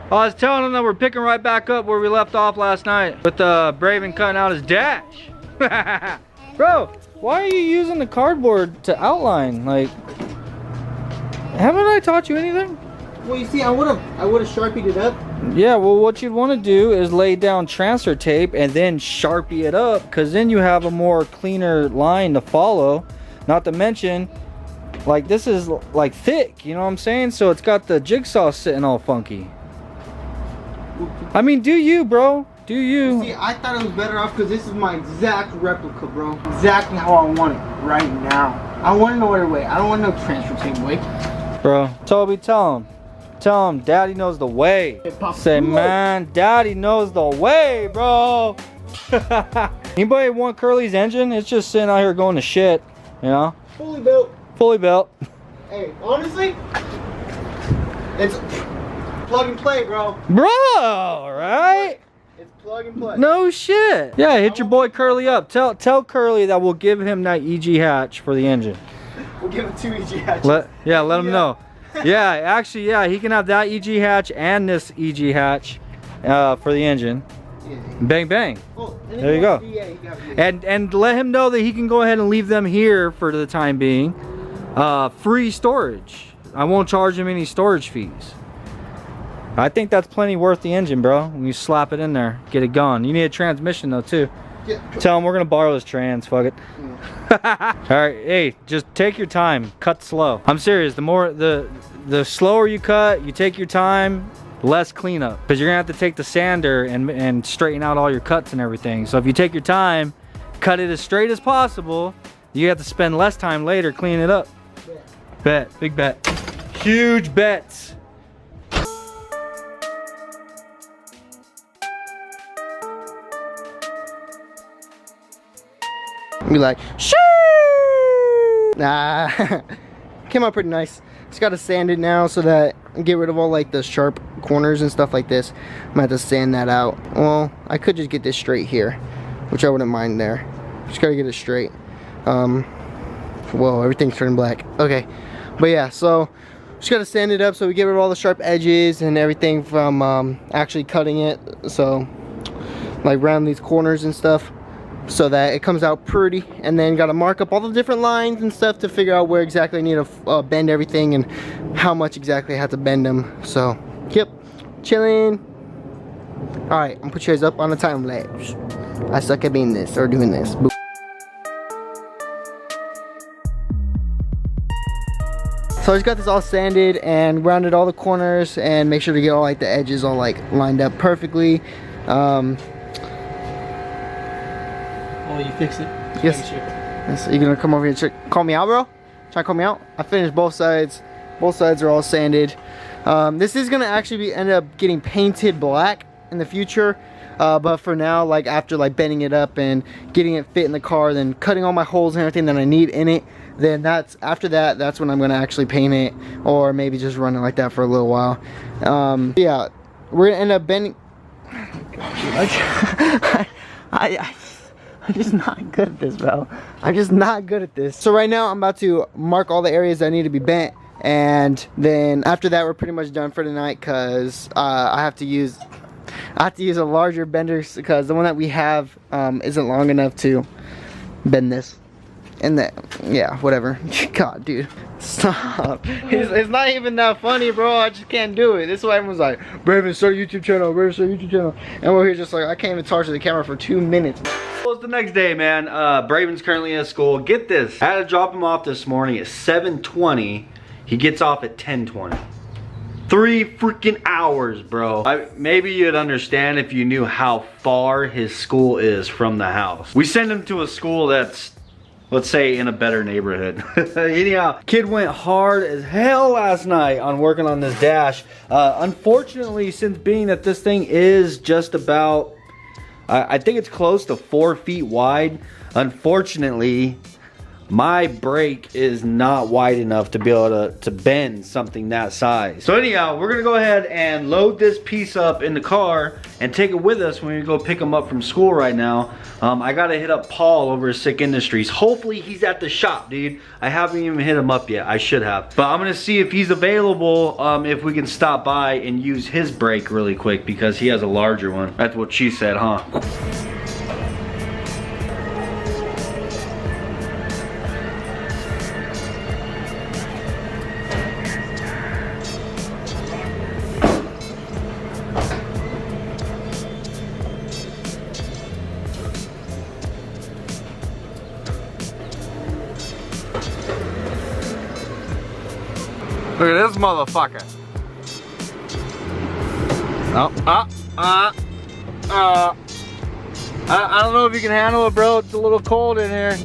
I was telling him that we're picking right back up where we left off last night with Braven cutting out his dash. Bro, why are you using the cardboard to outline? Like, haven't I taught you anything? Well, you see, I would have sharpied it up. Yeah, well, what you'd want to do is lay down transfer tape and then sharpie it up, because then you have a more cleaner line to follow. Not to mention, like, this is like thick, you know what I'm saying? So it's got the jigsaw sitting all funky. I mean, do you, bro? Do you? See, I thought it was better off because this is my exact replica, bro. Exactly how I want it right now. I want no other way. I don't want no transfer tape way. Bro, Toby, tell him. Tell him Daddy knows the way. Say, man, Daddy knows the way, bro. Anybody want Curly's engine? It's just sitting out here going to shit, you know? Fully built. Fully built. Hey, honestly, it's plug and play, bro. Bro, right? It's plug and play. No shit. Yeah, hit your boy Curly up. Tell Curly that we'll give him that EG hatch for the engine. We'll give him 2 EG hatches. Let him know. Yeah, actually, yeah, he can have that EG hatch and this EG hatch for the engine. Yeah. Bang bang. Oh, there you go. And let him know that he can go ahead and leave them here for the time being. Free storage. I won't charge him any storage fees. I think that's plenty worth the engine, bro. When you slap it in there, get it going. You need a transmission though too. Yeah. Tell him we're gonna borrow his trans. Fuck it. All right, hey, just take your time. Cut slow. I'm serious. The slower you cut, you take your time, less cleanup. Because you're gonna have to take the sander and straighten out all your cuts and everything. So if you take your time, cut it as straight as possible, you have to spend less time later cleaning it up. Bet. Big bet. Huge bets. Be like, shoo! Nah, came out pretty nice. Just gotta sand it now so that get rid of all like the sharp corners and stuff like this. I'm gonna have to sand that out. Well, I could just get this straight here, which I wouldn't mind there. Just gotta get it straight. Whoa, everything's turning black. Okay, but yeah, so just gotta sand it up so we get rid of all the sharp edges and everything from actually cutting it. So like around these corners and stuff, so that it comes out pretty, and then got to mark up all the different lines and stuff to figure out where exactly I need to bend everything and how much exactly I have to bend them. So yep, chilling. All right, I'm gonna put you guys up on a time lapse. I suck at being this or doing this. Boop. So I just got this all sanded and rounded all the corners and make sure to get all like the edges all like lined up perfectly. Oh, you fixed it? Yes. Yes. You gonna come over here and call me out, bro? Try to call me out? I finished both sides. Both sides are all sanded. This is gonna actually end up getting painted black in the future. But for now, like after like bending it up and getting it fit in the car, then cutting all my holes and everything that I need in it, then after that, that's when I'm gonna actually paint it, or maybe just run it like that for a little while. Yeah, we're gonna end up bending. I'm just not good at this, bro. I'm just not good at this. So right now, I'm about to mark all the areas that need to be bent, and then after that, we're pretty much done for the night, cause I have to use a larger bender because the one that we have isn't long enough to bend this. And that, yeah, whatever. God, dude, stop. It's not even that funny, bro. I just can't do it. This is why everyone's like, Braven, start a YouTube channel, Braven, start a YouTube channel. And we're here just like, I can't even talk to the camera for 2 minutes. Well, it's the next day, man. Braven's currently at school. Get this. I had to drop him off this morning at 7:20. He gets off at 10:20. 3 freaking hours, bro. Maybe you'd understand if you knew how far his school is from the house. We send him to a school that's, let's say, in a better neighborhood. Anyhow, kid went hard as hell last night on working on this dash. Unfortunately, since being that this thing is just about, I think it's close to 4 feet wide. Unfortunately, my brake is not wide enough to be able to bend something that size. So anyhow, we're gonna go ahead and load this piece up in the car and take it with us when we go pick him up from school right now. I gotta hit up Paul over at Sic Industries. Hopefully he's at the shop, dude. I haven't even hit him up yet. I should have. But I'm gonna see if he's available, if we can stop by and use his brake really quick because he has a larger one. That's what she said, huh? Look at this motherfucker. I don't know if you can handle it, bro. It's a little cold in here.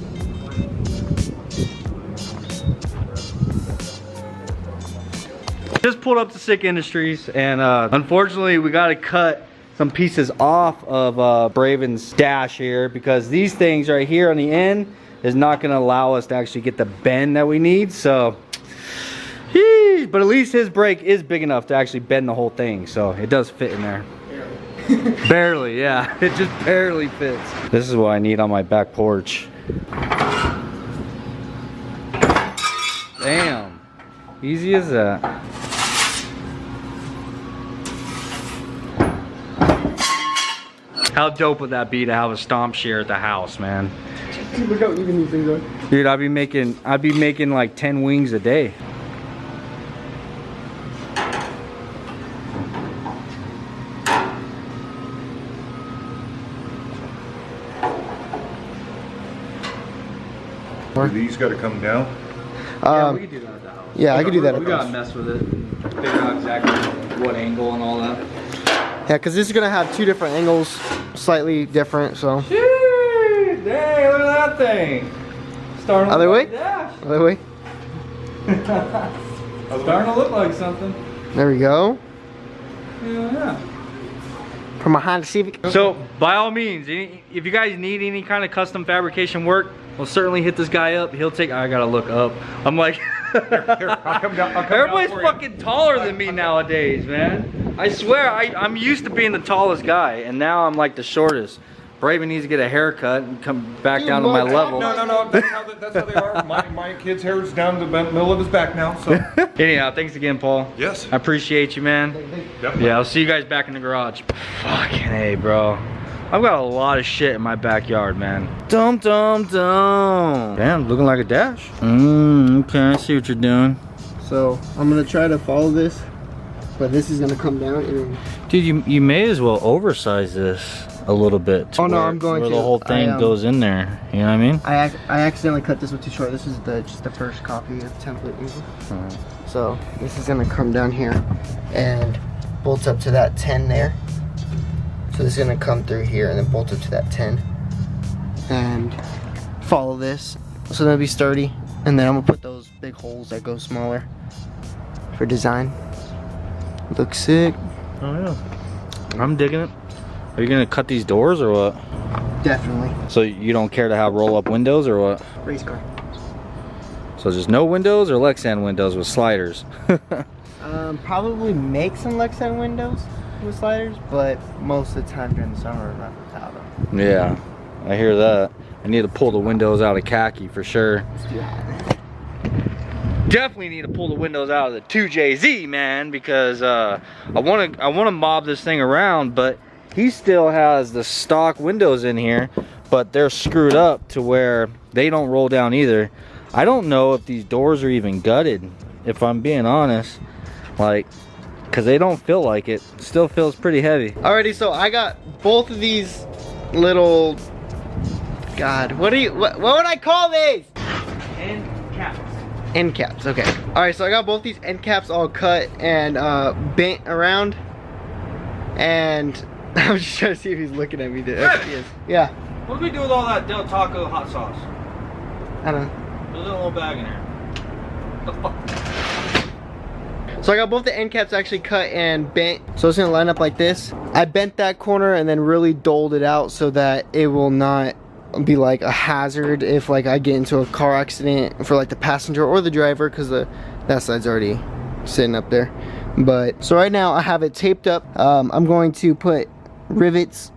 Just pulled up to Sic Industries and unfortunately we got to cut some pieces off of Braven's dash here because these things right here on the end is not going to allow us to actually get the bend that we need. So but at least his brake is big enough to actually bend the whole thing, so it does fit in there. Barely, yeah. It just barely fits. This is what I need on my back porch. Damn. Easy as that. How dope would that be to have a stomp shear at the house, man? Look how even these things are. Dude, I'd be making like 10 wings a day. These got to come down. Yeah, we could do that at the house. Yeah, I could do that. We gotta mess with it, figure out exactly what angle and all that. Yeah, because this is gonna have two different angles, slightly different. So. Jeez, dang! Look at that thing. Starting to Other look way? like a dash. Other way. Starting to look like something. There we go. Yeah. From a Honda Civic. So, by all means, if you guys need any kind of custom fabrication work, we'll certainly hit this guy up. He'll take. I gotta look up. I'm like, Here, I'll come down. everybody's fucking taller than me nowadays, man. I swear, I'm used to being the tallest guy, and now I'm like the shortest. Braven needs to get a haircut and come back down to my level. No. That's how they are. My kid's hair is down to the middle of his back now. So. Anyhow, thanks again, Paul. Yes. I appreciate you, man. Definitely. Yeah, I'll see you guys back in the garage. Fucking hey, bro. I've got a lot of shit in my backyard, man. Dum. Damn, looking like a dash. Okay, I see what you're doing. So I'm gonna try to follow this, but this is gonna come down. And Dude, you may as well oversize this a little bit. Oh no, I'm going where to. the whole thing goes in there. You know what I mean? I accidentally cut this one too short. This is just the first copy of template. So this is gonna come down here and bolt up to that 10 there. So this is gonna come through here and then bolt up to that 10 and follow this. So that'll be sturdy. And then I'm gonna put those big holes that go smaller for design. Looks sick. Oh yeah. I'm digging it. Are you gonna cut these doors or what? Definitely. So you don't care to have roll-up windows or what? Race car. So just no windows or Lexan windows with sliders? Probably make some Lexan windows with sliders, but most of the time during the summer we're not without them. Yeah, I hear that. I need to pull the windows out of khaki for sure. It's too hot. Definitely need to pull the windows out of the 2JZ, man, because I want to mob this thing around, but he still has the stock windows in here, but they're screwed up to where they don't roll down either. I don't know if these doors are even gutted, if I'm being honest, like, because they don't feel like it. Still feels pretty heavy. Alrighty, so I got both of these little, God, what would I call these? End caps. End caps, okay. Alright, so I got both these end caps all cut and bent around, and I was just trying to see if he's looking at me. There he is. Yeah. What do we do with all that Del Taco hot sauce? I don't know. There's a little bag in there. The fuck? So I got both the end caps actually cut and bent. So it's gonna line up like this. I bent that corner and then really doled it out so that it will not be like a hazard if like I get into a car accident for like the passenger or the driver, because that side's already sitting up there. But so right now I have it taped up. I'm going to put rivets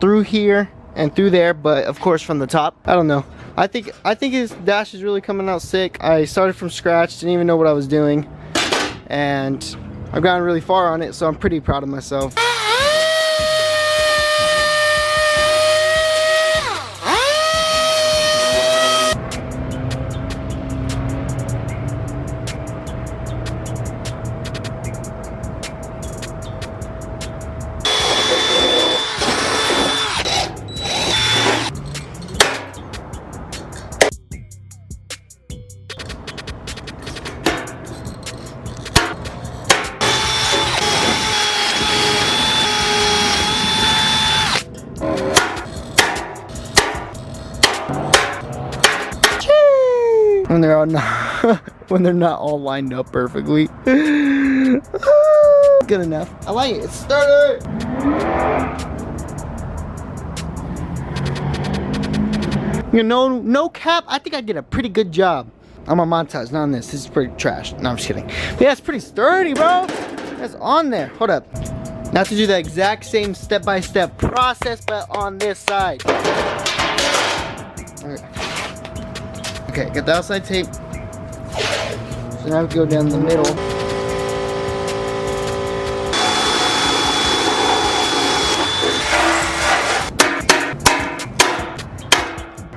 through here and through there, but of course from the top. I don't know. I think his dash is really coming out sick. I started from scratch, didn't even know what I was doing, and I've gotten really far on it, so I'm pretty proud of myself. When they're all not, when they're not all lined up perfectly. Good enough. I like it. It started. You know, no cap. I think I did a pretty good job. I'm on montage, not on this. This is pretty trash. No, I'm just kidding. But yeah, it's pretty sturdy, bro. That's on there. Hold up. Now to do the exact same step-by-step process, but on this side. Okay, got the outside tape. So now we go down the middle.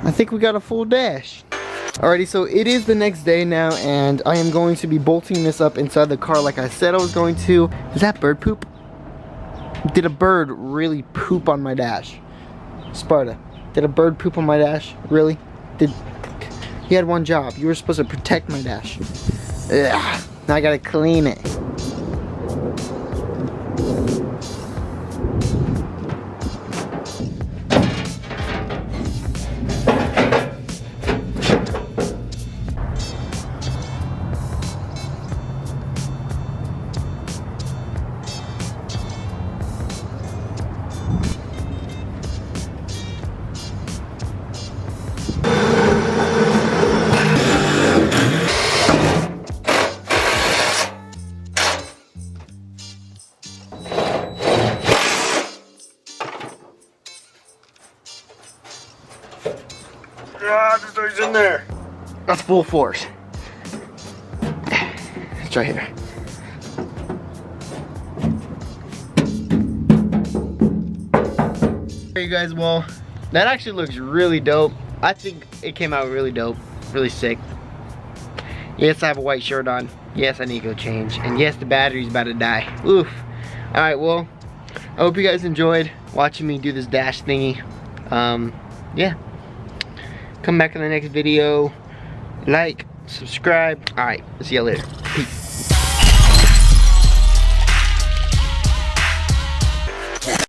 I think we got a full dash. Alrighty, so it is the next day now, and I am going to be bolting this up inside the car like I said I was going to. Is that bird poop? Did a bird really poop on my dash? Sparta, did a bird poop on my dash? Really? You had one job. You were supposed to protect my dash. Ugh. Now I gotta clean it. Ah, this thing's in there. That's full force. It's right here. Hey you guys, well, that actually looks really dope. I think it came out really dope, really sick. Yes, I have a white shirt on. Yes, I need to go change. And yes, the battery's about to die. Oof. Alright, well, I hope you guys enjoyed watching me do this dash thingy. Yeah. Come back in the next video. Like, subscribe. Alright, see you later.